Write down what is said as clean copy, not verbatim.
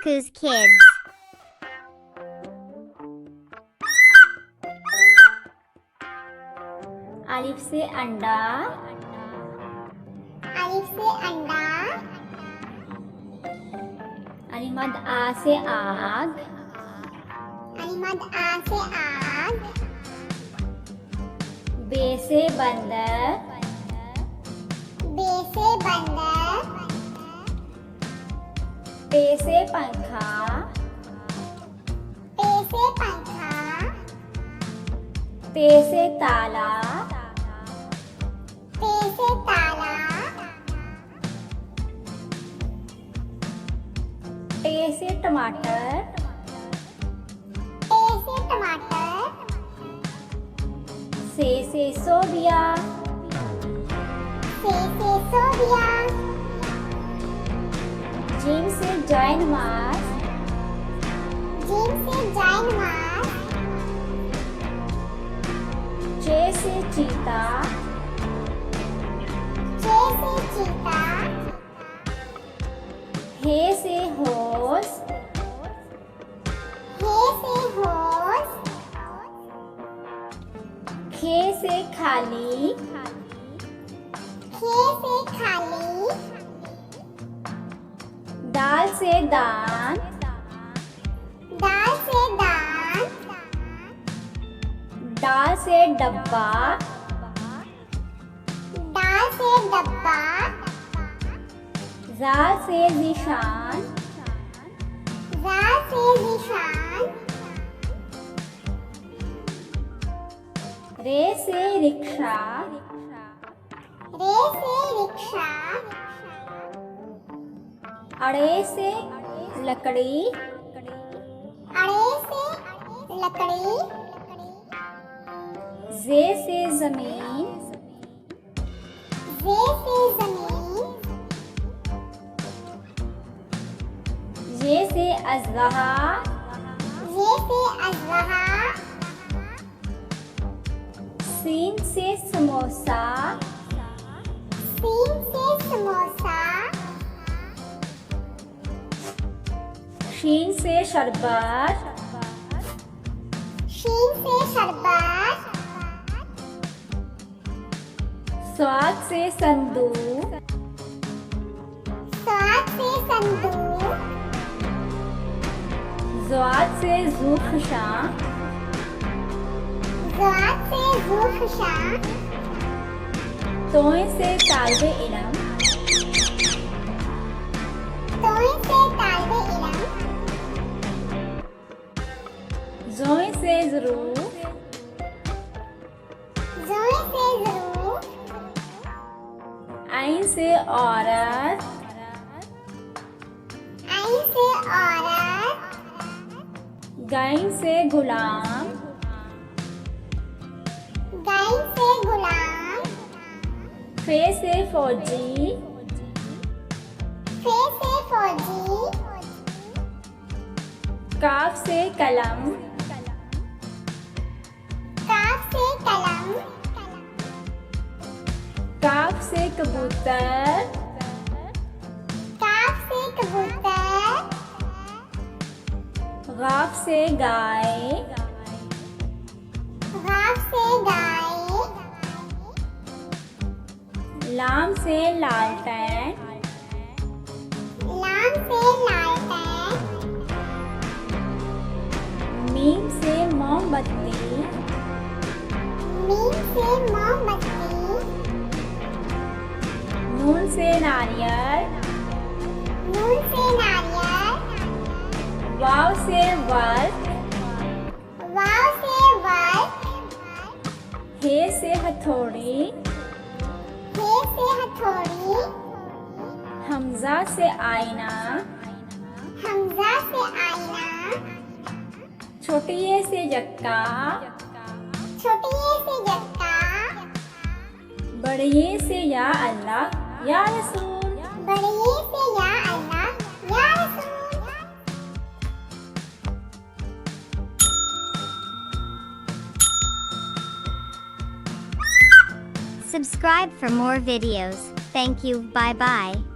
Kaku's Kids. अलिफ से अंडा, अलिफ से अंडा, अलिमद आ से आग, अलिमद आ से आग, बे से बंदर, बे से बंदर, पे से पंखा, पे से पंखा, ते से ताला, ते से ताला, टे से टमाटर, टे से टमाटर, से सोबिया, से सोबिया, जीम से जाइन मास, जीम से जाइन मास, चे से चीता, चे से चीता, हे से होस, हे से होस, खे से खाली, खे से खाली, दाल से दान, दाल से दान, डाल से डब्बा, दाल से डब्बा, जाल से निशान, जाल से निशान, रे से रिक्शा, रे से रिक्शा, अड़े से लकड़ी, अड़े से लकड़ी, जे से जमीन, जे से जमीन, ये से अजहा, ये से अजहा, सीन से समोसा, सीन से समोसा, शीन से शरबत, शीन से शरबत, स्वाद से संदूक, स्वाद से संदूक, ज़्वाद से ज़ूख़शा, ज़्वाद से ज़ूख़शा, तोय से तालिबे इल्म, तोय से तालिबे इल्म, ज़ोय से ज़रूर, ज़ोय से ज़रूर, आइन से औरत, आइन से औरत, गाइन से गुलाम, गाइन से गुलाम, फे से फौजी, फे से फौजी, काफ से कलम, काफ से कलम, काफ से कबूतर, काफ से कबूतर, गाफ से गाय, गाफ से गाय, लाम से लालटेन, लाम से लालटेन, मीम से मोमबत्ती, मीम से मोमबत्ती, नून से नारियल, नून से नारियल, वाव से वर्क, वाव से वर्क, हे से हथौड़ी, हे से हथौड़ी, हमजा से आईना, हमजा से आईना, छोटी ये से जक्का, छोटी ये से जक्का, बड़े ये से या अल्लाह या रसूल, बड़े ये से या अल्लाह या रसूल। Subscribe for more videos. Thank you. Bye bye.